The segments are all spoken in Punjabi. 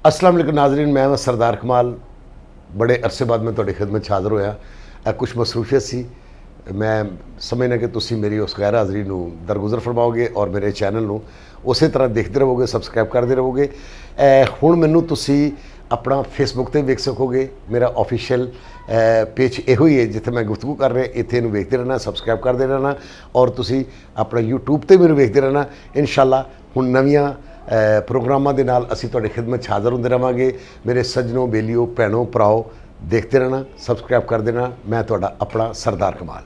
अस्सलाम वालेकुम नाज़रीन, मैं सरदार कमाल बड़े अरसे बाद मैं तुहाडी खिदमत 'ਚ हाज़र होया। कुछ मसरूफियत सी, मैं समझना कि तुसी मेरी उस गैर हाज़री नूं दरगुजर फरमाओगे और मेरे चैनल नूं उस तरह देखते रहोगे, सबसक्राइब करते रहोगे। हुण मैनूं तुसी अपना फेसबुक ते वेख सकोगे, मेरा ऑफिशियल पेज इहो ही है जिथे मैं गुफ्तगू कर रहा, इत्थे इहनूं वेखदे रहना, सबसक्राइब करते रहना और तुसी अपना यूट्यूब ते मैनूं वेखदे रहना। इंशाअल्लाह हुण नवीआं प्रोग्रामां दे नाल असीं तुहाडी खिदमत 'ਚ हाज़र हुंदे रहांगे। मेरे सज्जनों, बेलियो, भैनों, भराओ, देखते रहना, सबसक्राइब कर देना। मैं तुहाडा अपना सरदार कमाल।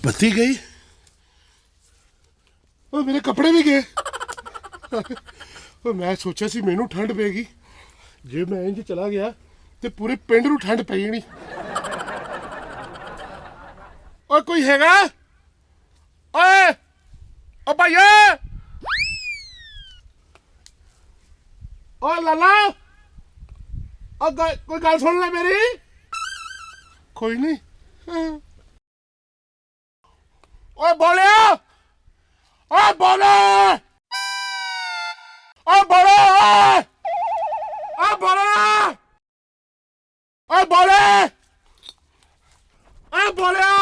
बत्ती गई और मेरे कपड़े भी गए। मैं सोचा सी मैनू ठंड पेगी, जे मैं इंज चला गया तो पूरे पिंड नूं ठंड पै जानी। ओए कोई हैगा? ओए ओ भाईया, ओ लाला, कोई गल सुन ले मेरी। कोई नहीं। ओए बोलिया, ओए बोले, ओए बोले, ओए बोले, ओए बोले, ओए बोलिया।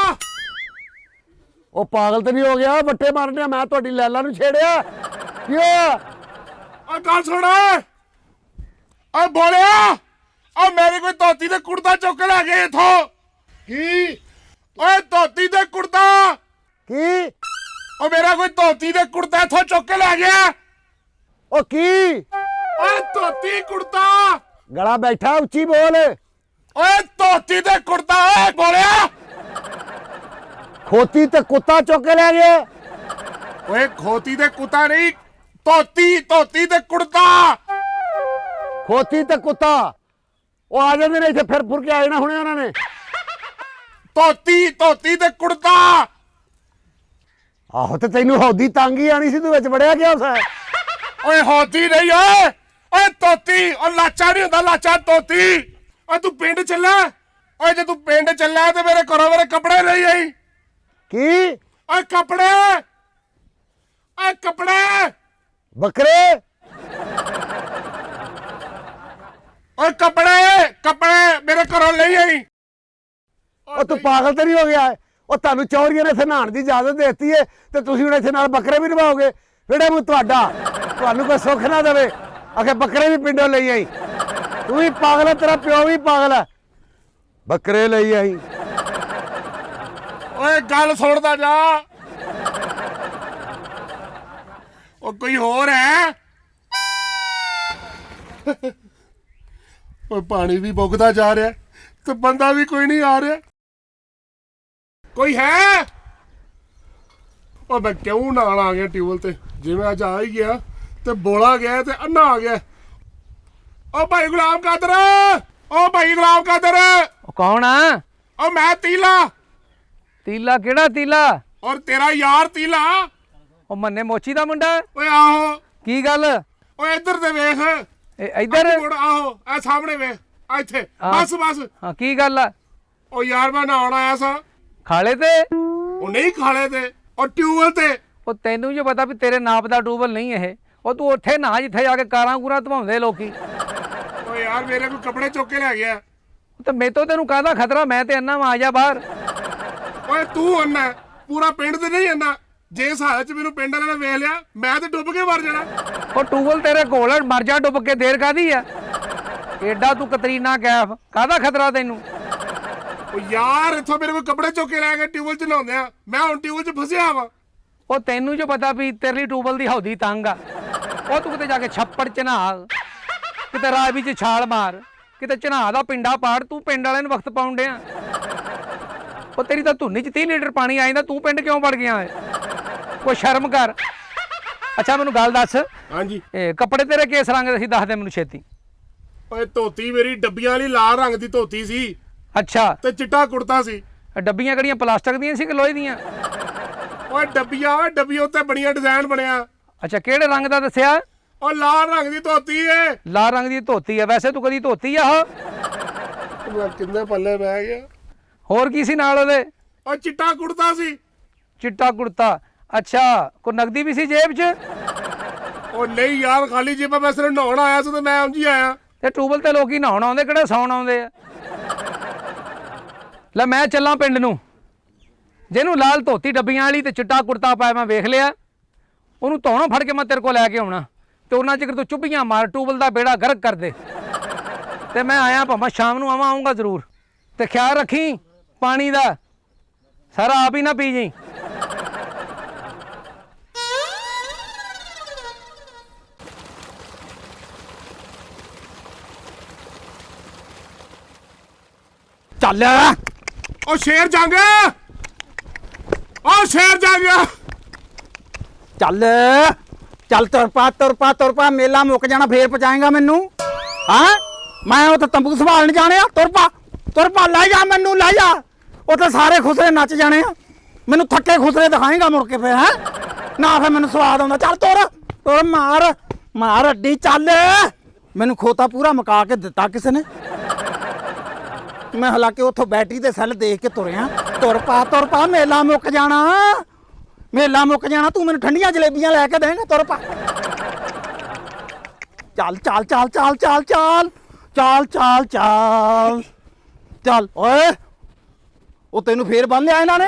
ਉਹ ਪਾਗਲ ਤੇ ਨਹੀਂ ਹੋ ਗਿਆ? ਵੱਟੇ ਮਾਰਨੇ ਮੈਂ ਤੁਹਾਡੀ ਲੈਲਾ ਨੂੰ ਛੇੜਿਆ ਕੀ ਹੋਇਆ? ओए गल सुन, ओए बोलिया, ओ मेरी कोई धोती ते कुर्ता चुक के लै गए इथों की? ओए धोती ते कुर्ता ਕੀ ओ मेरा कोई धोती ते कुर्ता इथों चुक के लै गया। ਉਹ ਕੀ ओए धोती कुर्ता, ਗਲਾ ਬੈਠਾ ਉੱਚੀ ਬੋਲ। ओए धोती ते कुर्ता, ओए बोलिया। ਖੋਤੀ ਤੇ ਕੁੱਤਾ ਚੁੱਕ ਕੇ ਲੈ ਗਏ। ओए खोती ते कुत्ता नहीं, धोती, धोती ते कुर्ता। ਖੋਤੀ ਤੇ ਕੁੱਤਾ ਉਹ ਆ ਜਾਂਦੇ ਨੇ ਇੱਥੇ ਫਿਰ ਫੁਰ ਕੇ ਆ ਜਾਣਾ ਹੁਣੇ ਉਹਨਾਂ ਨੇ। धोती, धोती ते कुर्ता। ਆਹੋ ਤੇ ਤੈਨੂੰ ਹੌਦੀ ਤੰਗ ਹੀ ਆਣੀ ਸੀ, ਤੂੰ ਵਿੱਚ ਵੜਿਆ ਗਿਆ ਸਾ। ओए होती नहीं, ओए धोती, और लाचा नहीं होता, लाचा धोती। ओए तू पिंड चला, ओए जे तू पिंड चला तो मेरे घरों मेरे कपड़े नहीं आई। ਕੀ ओए कपड़े, ओए कपड़े, ਬੱਕਰੇ ओए कपड़े, कपड़े मेरे घरों नहीं आई। ਉਹ ਤੂੰ ਪਾਗਲ ਤੇ ਨਹੀਂ ਹੋ ਗਿਆ? ਉਹ ਤੁਹਾਨੂੰ ਚੌਰੀਆਂ ਨੇ ਇੱਥੇ ਨਹਾਉਣ ਦੀ ਇਜਾਜ਼ਤ ਦੇ ਦਿੱਤੀ ਹੈ ਤੇ ਤੁਸੀਂ ਹੁਣ ਇੱਥੇ ਨਾਲ ਬੱਕਰੇ ਵੀ ਨਿਭਾਓਗੇ? ਕਿਹੜੇ ਮੂੰਹ ਤੁਹਾਡਾ, ਤੁਹਾਨੂੰ ਕੋਈ ਸੁੱਖ ਨਾ ਦੇਵੇ ਆਖੇ ਬੱਕਰੇ ਵੀ ਪਿੰਡੋਂ ਲਈ ਆਈ। ਤੂੰ ਵੀ ਪਾਗਲ ਹੈ, ਤੇਰਾ ਪਿਓ ਵੀ ਪਾਗਲ ਹੈ, ਬੱਕਰੇ ਲਈ ਆਈ। ओए गल सुनदा जा। ओ कोई होर है? ओए पानी भी बुगदा जा रहा तो बंदा भी कोई नहीं आ रहा। कोई है? ओ मैं क्यों नाल आ गया ट्यूबल ते, जिवें अज आ ही गया ते बोला गया ते अन्ना आ गया। ओ भाई गुलाम कादर, ओ भाई गुलाम कादर, ਉਹ ਕੌਣ ਆ? ओ मैं तीला ਤੀਲਾ ਕਿਹੜਾ ਤੀਲਾ? और तेरा यार तीला। ਉਹ ਮੰਨੇ ਮੋਚੀ ਦਾ ਮੁੰਡਾ? ओए आहो, ਕੀ ਗੱਲ? ओए इधर ते वेख, ਇਹ ਇੱਧਰ? मुड़ आहो, ए सामने वेख, आ इत्थे हाँ। बस बस। ਹਾਂ ਕੀ ਗੱਲ ਆ? ओ यार मैं नहाउण आया सा, ਖਾਲੇ ਤੇ? ओ नहीं खाले ते, और ट्यूबल ते। ਉਹ ਤੈਨੂੰ ਜੋ ਪਤਾ ਵੀ ਤੇਰੇ ਨਾਪ ਦਾ ਟੂਬਲ ਨਹੀਂ ਇਹ। ਉਹ ਤੂੰ ਉੱਥੇ ਨਾ ਜਿੱਥੇ ਜਾ ਕੇ ਕਾਰਾਂ ਕੂਰਾਂ ਧਵਾਉਂਦੇ ਲੋਕੀ। ओ यार मेरे को कपड़े चुक के ले गया। ਤੇ ਮੇਤੋਂ ਤੈਨੂੰ ਕਾਹਦਾ ਖਤਰਾ? ਮੈਂ ਤੇ ਅੰਨਾ ਆ ਜਾ ਬਾਹਰ। ओए तू अन्ना है, पूरा पिंड ते नहीं अन्ना। जे इस हालत च मैनू पिंड वाले ने वेख लिया, मैं ते डुब के मर जाना। ਉਹ ਟੂਬਲ ਤੇਰੇ ਕੋਲ ਆ, ਮਰ ਜਾ ਡੁੱਬ ਕੇ, ਦੇਰ ਕਾਦੀ ਆ? ਏਡਾ ਤੂੰ ਕਤਰੀਨਾ ਕੈਫ, ਕਾਹਦਾ ਖਤਰਾ ਤੈਨੂੰ? ओ यार इत्थों मेरे को कपड़े चुक के ले गए ट्यूबल च नहाउंदे आ, मैं हुण ट्यूबल च फसिया वा। ਉਹ ਤੈਨੂੰ ਜੋ ਪਤਾ ਵੀ ਤੇਰੇ ਲਈ ਟੂਬਲ ਦੀ ਹੌਦੀ ਤੰਗ ਆ। ਉਹ ਤੂੰ ਕਿਤੇ ਜਾ ਕੇ ਛੱਪੜ ਚ ਨਹਾ, ਕਿਤੇ ਰਾਵੀ ਚ ਛਾਲ ਮਾਰ, ਕਿਤੇ ਚਨਾਹ ਦਾ ਪਿੰਡਾ ਪਾੜ। ਤੂੰ ਪਿੰਡ ਵਾਲਿਆਂ ਨੂੰ ਵਕਤ ਪਾਉਣ ਡਿਆ। ਉਹ ਤੇਰੀ ਤਾਂ ਧੁੰਨੀ ਚ 30 ਲੀਟਰ ਪਾਣੀ ਆ ਜਾਂਦਾ, ਤੂੰ ਪਿੰਡ ਕਿਉਂ ਵੜ ਗਿਆ ਓਏ? ਕੋਈ ਸ਼ਰਮ ਕਰ। ਅੱਛਾ ਮੈਨੂੰ ਗੱਲ ਦੱਸ, हाँ जी। ਇਹ ਕੱਪੜੇ ਤੇਰੇ ਕਿਸ ਰੰਗ ਦੇ ਸੀ? ਦੱਸ ਦੇ ਮੈਨੂੰ ਛੇਤੀ। ਓਏ ਧੋਤੀ ਮੇਰੀ ਡੱਬੀਆਂ ਵਾਲੀ ਲਾਲ ਰੰਗ ਦੀ ਧੋਤੀ ਸੀ ਅੱਛਾ ਤੇ ਚਿੱਟਾ ਕੁੜਤਾ ਸੀ। ਆਹ ਡੱਬੀਆਂ ਕਿਹੜੀਆਂ ਪਲਾਸਟਿਕ ਦੀਆਂ ਸੀ ਕਿ ਲੋਹੇ ਦੀਆਂ? ਓਏ ਡੱਬੀਆਂ, ਓਏ ਡੱਬੀ ਉੱਤੇ ਬੜੀਆਂ ਡਿਜ਼ਾਈਨ ਬਣਿਆ। ਅੱਛਾ, ਕਿਹੜੇ ਰੰਗ ਦਾ ਦੱਸਿਆ? ਓ ਲਾਲ ਰੰਗ ਦੀ ਧੋਤੀ ਏ। ਲਾਲ ਰੰਗ ਦੀ ਧੋਤੀ ਆ? ਵੈਸੇ ਤੂੰ ਕਦੀ ਧੋਤੀ ਆ ਉਹ? ਮੈਂ ਕਿੰਨੇ ਪੱਲੇ ਬਹਿ ਗਿਆ। ਹੋਰ ਕੀ ਸੀ ਨਾਲ ਉਹਦੇ? ਓ ਚਿੱਟਾ ਕੁੜਤਾ ਸੀ। ਚਿੱਟਾ ਕੁੜਤਾ? ਅੱਛਾ, ਕੋਈ ਨਗਦੀ ਵੀ ਸੀ ਜੇਬ 'ਚ? ਓ ਨਹੀਂ ਯਾਰ, ਖਾਲੀ ਜੇਬ ਮੈਂ ਸਿਰਫ ਨਹਾਉਣ ਆਇਆ ਸੀ ਤੇ ਮੈਂ ਉਂਝ ਹੀ ਆਇਆ। ਤੇ ਟੂਬਲ ਤੇ ਲੋਕੀ ਨਹਾਉਣ ਆਉਂਦੇ, ਕਿਹੜੇ ਸੌਣ ਆਉਂਦੇ ਆ? ਲੈ ਮੈਂ ਚੱਲਾਂ ਪਿੰਡ ਨੂੰ, ਜਿਹਨੂੰ ਲਾਲ ਧੋਤੀ ਡੱਬੀਆਂ ਵਾਲੀ ਤੇ ਚਿੱਟਾ ਕੁੜਤਾ ਪਾਇਆ ਮੈਂ ਵੇਖ ਲਿਆ, ਉਹਨੂੰ ਧੌਣੋਂ ਫੜ ਕੇ ਮੈਂ ਤੇਰੇ ਕੋਲ ਲੈ ਕੇ ਆਉਣਾ ਤੇ ਉਹਨਾਂ ਚਿਰ ਤੂੰ ਚੁੱਭੀਆਂ ਮਾਰ, ਟੂਬਲ ਦਾ ਬੇੜਾ ਗਰਕ ਕਰ ਦੇ। ਤੇ ਮੈਂ ਆਇਆ, ਭਾਵੇਂ ਸ਼ਾਮ ਨੂੰ ਆਊਂਗਾ ਜ਼ਰੂਰ। ਤੇ ਖਿਆਲ ਰੱਖੀ ਪਾਣੀ ਦਾ, ਸਾਰਾ ਆਪ ਹੀ ਨਾ ਪੀ ਜੀ। ਚੱਲ ਓ ਸ਼ੇਰ ਜੰਗ, ਓ ਸ਼ੇਰ ਜੰਗ। ਚੱਲ ਚੱਲ, ਤੁਰ ਪਾ, ਮੇਲਾ ਮੁੱਕ ਜਾਣਾ ਫੇਰ ਪਹੁੰਚਾਏਗਾ ਮੈਨੂੰ। ਹਾਂ, ਮੈਂ ਉੱਥੇ ਤੰਬੂ ਸੰਭਾਲਣ ਜਾਣੇ ਆ। ਤੁਰ ਪਾ, ਲੈ ਜਾ ਮੈਨੂੰ, ਲੈ ਜਾ। ਉੱਥੇ ਸਾਰੇ ਖੁਸਰੇ ਨੱਚ ਜਾਣੇ ਆ, ਮੈਨੂੰ ਥੱਕੇ ਖੁਸਰੇ ਦਿਖਾਏਗਾ ਮੁੜ ਕੇ ਫੇਰ। ਹੈ ਨਾ, ਫੇਰ ਮੈਨੂੰ ਸਵਾਦ ਆਉਂਦਾ। ਚੱਲ ਤੁਰ, ਮਾਰ ਅੱਡੀ। ਚੱਲ, ਮੈਨੂੰ ਖੋਤਾ ਪੂਰਾ ਮਕਾ ਕੇ ਦਿੱਤਾ ਕਿਸੇ ਨੇ। ਮੈਂ ਹਾਲਾਂਕਿ ਉੱਥੋਂ ਬੈਟਰੀ ਦੇ ਸੈੱਲ ਦੇਖ ਕੇ ਤੁਰਿਆ। ਤੁਰ ਪਾ, ਮੇਲਾ ਮੁੱਕ ਜਾਣਾ। ਤੂੰ ਮੈਨੂੰ ਠੰਡੀਆਂ ਜਲੇਬੀਆਂ ਲੈ ਕੇ ਦੇਂਗਾ। ਤੁਰ ਪਾ, ਚੱਲ ਓਏ। ਉਹ ਤੈਨੂੰ ਫੇਰ ਬੰਨ ਲਿਆ ਇਹਨਾਂ ਨੇ?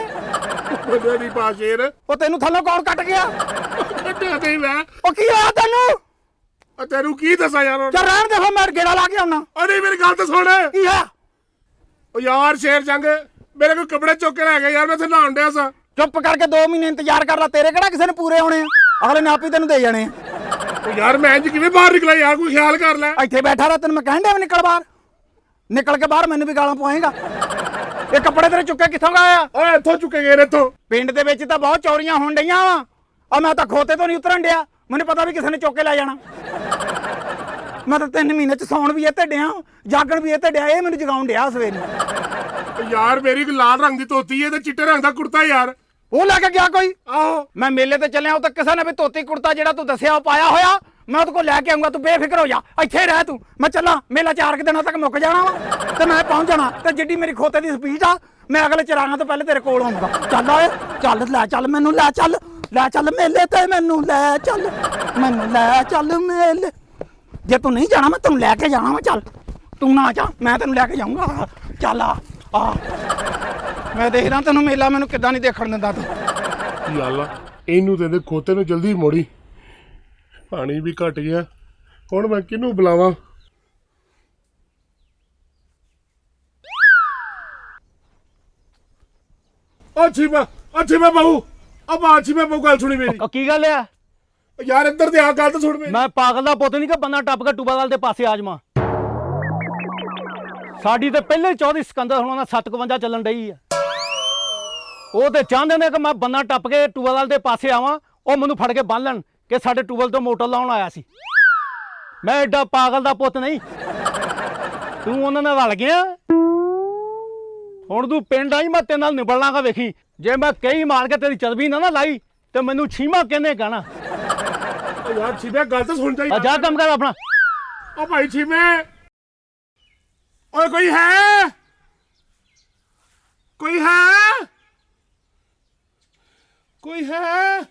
ਉਹਦੇ ਨਹੀਂ ਪਾ ਸ਼ੇਰ। ਉਹ ਤੈਨੂੰ ਥੱਲੋਂ ਕੌਣ ਕੱਟ ਗਿਆ? ਕੱਟਿਆ ਤੇ ਮੈਂ। ਉਹ ਕੀ ਹੋਇਆ ਤੈਨੂੰ? ਓ ਤੈਨੂੰ ਕੀ ਦੱਸਾਂ ਯਾਰ? ਚੱਲ ਰਹਿਣ ਦੇ, ਫਿਰ ਮੈਂ ਗੇੜਾ ਲਾ ਕੇ ਆਉਣਾ। ਓ ਨਹੀਂ, ਮੇਰੀ ਗੱਲ ਤਾਂ ਸੁਣ। ਕੀ ਆ? ਓ ਯਾਰ ਸ਼ੇਰ ਜੰਗ, ਮੇਰੇ ਕੋਲ ਕੱਪੜੇ ਚੁੱਕ ਕੇ ਲੈ ਗਏ ਯਾਰ, ਮੈਂ ਇੱਥੇ ਨਹਾਉਣ ਡਿਆ ਸਾਂ। ਚੁੱਪ ਕਰਕੇ 2 ਮਹੀਨੇ ਇੰਤਜ਼ਾਰ ਕਰ ਲੈ, ਤੇਰੇ ਕਿਹੜਾ ਕਿਸੇ ਨੇ ਪੂਰੇ ਹੋਣੇ ਆ? ਅਗਲੇ ਨੇ ਆਪ ਹੀ ਤੈਨੂੰ ਦੇ ਜਾਣੇ ਆ। ਓ ਯਾਰ ਮੈਂ ਇੰਜ ਕਿਵੇਂ ਬਾਹਰ ਨਿਕਲਿਆ ਯਾਰ, ਕੋਈ ਖਿਆਲ ਕਰ ਲੈ। ਇੱਥੇ ਬੈਠਾ ਰਹਿ, ਤੈਨੂੰ ਮੈਂ ਕਹਿਣ ਡਿਆ ਵੀ ਨਿਕਲ ਬਾਹਰ। ਨਿਕਲ ਕੇ ਬਾਹਰ ਮੈਨੂੰ ਵੀ ਗਾਲਾਂ ਪਵਾਏਗਾ। ਇਹ ਕੱਪੜੇ ਤੇਰੇ ਚੁੱਕੇ ਕਿੱਥੋਂ ਗਏ ਆ? ਓਏ ਇੱਥੋਂ ਚੁੱਕੇ ਗਏ ਨੇ ਇੱਥੋਂ। ਪਿੰਡ ਦੇ ਵਿੱਚ ਤਾਂ ਬਹੁਤ ਚੋਰੀਆਂ ਹੋਣ ਡਈਆਂ ਵਾ, ਆ ਮੈਂ ਤਾਂ ਖੋਤੇ ਤੋਂ ਨਹੀਂ ਉਤਰਨ ਡਿਆ। ਮੈਨੂੰ ਪਤਾ ਵੀ ਕਿਸੇ ਨੇ ਚੁੱਕ ਕੇ ਲੈ ਜਾਣਾ। ਮੈਂ ਤਾਂ 3 ਮਹੀਨੇ ਚ ਸੌਣ ਵੀ ਇਹ ਤੇ ਡਿਆ, ਜਾਗਣ ਵੀ ਇਹ ਤੇ ਡਿਆ। ਇਹ ਮੈਨੂੰ ਜਗਾਉਣ ਡਿਆ ਸਵੇਰ ਨੂੰ। ਓ ਯਾਰ ਮੇਰੀ ਇੱਕ ਲਾਲ ਰੰਗ ਦੀ ਧੋਤੀ ਏ ਤੇ ਚਿੱਟੇ ਰੰਗ ਦਾ ਕੁੜਤਾ ਯਾਰ। ਉਹ ਲੈ ਕੇ ਗਿਆ ਕੋਈ? ਆਹੋ। ਮੈਂ ਮੇਲੇ ਤੇ ਚੱਲਿਆ, ਉਹ ਤਾਂ ਕਿਸੇ ਨੇ ਵੀ ਧੋਤੀ ਕੁੜਤਾ ਜਿਹੜਾ ਤੂੰ ਦੱਸਿਆ ਉਹ ਪਾਇਆ ਹੋਇਆ। ਮੈਂ ਉਹਦੇ ਕੋਲ ਲੈ ਕੇ ਆਉਂਗਾ, ਤੂੰ ਬੇਫਿਕਰ ਹੋ ਜਾ, ਇੱਥੇ ਰਹਿ ਤੂੰ। ਮੈਂ ਚੱਲਾਂ, ਮੇਲਾ 4 ਦਿਨਾਂ ਤੱਕ ਮੁੱਕ ਜਾਣਾ ਵਾ ਤੇ ਮੈਂ ਪਹੁੰਚ ਜਾਣਾ। ਤੇ ਜਿੱਡੀ ਮੇਰੀ ਖੋਤੇ ਦੀ ਸਪੀਡ ਆ, ਮੈਂ ਅਗਲੇ ਚਰਾਹਾਂ ਤੋਂ ਪਹਿਲੇ ਤੇਰੇ ਕੋਲ ਆਉਂਗਾ। ਚੱਲ ਓਏ, ਲੈ ਚੱਲ ਮੈਨੂੰ, ਲੈ ਚੱਲ ਮੇਲੇ ਤੇ, ਮੈਨੂੰ ਲੈ ਚੱਲ ਮੇਲੇ। ਜੇ ਤੂੰ ਨਹੀਂ ਜਾਣਾ, ਮੈਂ ਤੈਨੂੰ ਲੈ ਕੇ ਜਾਣਾ ਵਾ। ਚੱਲ ਤੂੰ ਨਾ ਜਾ, ਮੈਂ ਤੈਨੂੰ ਲੈ ਕੇ ਜਾਊਂਗਾ। ਚੱਲ ਆ ਮੈਂ ਦੇਖਦਾ ਤੈਨੂੰ ਮੇਲਾ ਮੈਨੂੰ ਕਿੱਦਾਂ ਨਹੀਂ ਦੇਖਣ ਦਿੰਦਾ ਤੂੰ। ਯਾਲਾ, ਇਹਨੂੰ ਤੇ ਇਹਦੇ ਖੋਤੇ ਨੂੰ ਜਲਦੀ ਮੋੜੀ। ਪਾਣੀ ਵੀ ਘਟ ਗਿਆ, ਹੁਣ ਮੈਂ ਕਿਹਨੂੰ ਬੁਲਾਵਾਂ? ਅੱਛੀ ਮੈਂ ਬਹੂ, ਅੱਛੀ ਮੈਂ ਬਹੂ, ਗੱਲ ਸੁਣੀ ਮੇਰੀ। ਕੀ ਗੱਲ ਆ? ਯਾਰ ਇੱਧਰ ਤੇ ਆ, ਗੱਲ ਤਾਂ ਸੁਣ ਮੇਰੀ। ਮੈਂ ਪਾਗਲ ਦਾ ਪੁੱਤ ਨਹੀਂ ਕਿ ਬੰਦਾ ਟੱਪ ਕੇ ਟੂਬਾਵਾਲ ਦੇ ਪਾਸੇ ਆ ਜਾਵਾਂ। ਸਾਡੀ ਤੇ ਪਹਿਲੇ 14 ਸਿਕੰਦਰ ਹੁਣਾਂ ਦਾ 57 ਚੱਲਣ ਡਈ ਆ। ਉਹ ਤੇ ਚਾਹੁੰਦੇ ਨੇ ਕਿ ਮੈਂ ਬੰਦਾ ਟੱਪ ਕੇ ਟੂਬਾਵਾਲ ਦੇ ਪਾਸੇ ਆਵਾਂ, ਉਹ ਮੈਨੂੰ ਫੜ ਕੇ ਬੰਨ ਲੈਣ ਕਿ ਸਾਡੇ ਟੂਬਲ ਤੋਂ ਮੋਟਰ ਲਾਉਣ ਆਇਆ ਸੀ। ਮੈਂ ਐਡਾ ਪਾਗਲ ਦਾ ਪੁੱਤ ਨਹੀਂ। ਤੂੰ ਉਹਨਾਂ ਨਾਲ ਰਲ ਗਿਆ। ਹੁਣ ਤੂੰ ਪਿੰਡ ਆਈ, ਮੈਂ ਤੇਰੇ ਨਾਲ ਨਿਬੜਨਾਗਾ। ਵੇਖੀ, ਜੇ ਮੈਂ ਕਈ ਮਾਰ ਕੇ ਤੇਰੀ ਚਰਬੀ ਨਾ ਲਾਈ ਤੇ ਮੈਨੂੰ ਛੀਮਾ ਕਹਿੰਦੇ ਕਹਿਣਾ। ਯਾਰ ਛੀਮੇ, ਗੱਲ ਤਾਂ ਸੁਣ ਜਾ। ਜਾ ਕੰਮ ਕਰ ਆਪਣਾ। ਓ ਭਾਈ ਛੀਮੇ, ਓਏ ਕੋਈ ਹੈ? ਕੋਈ ਹੈ?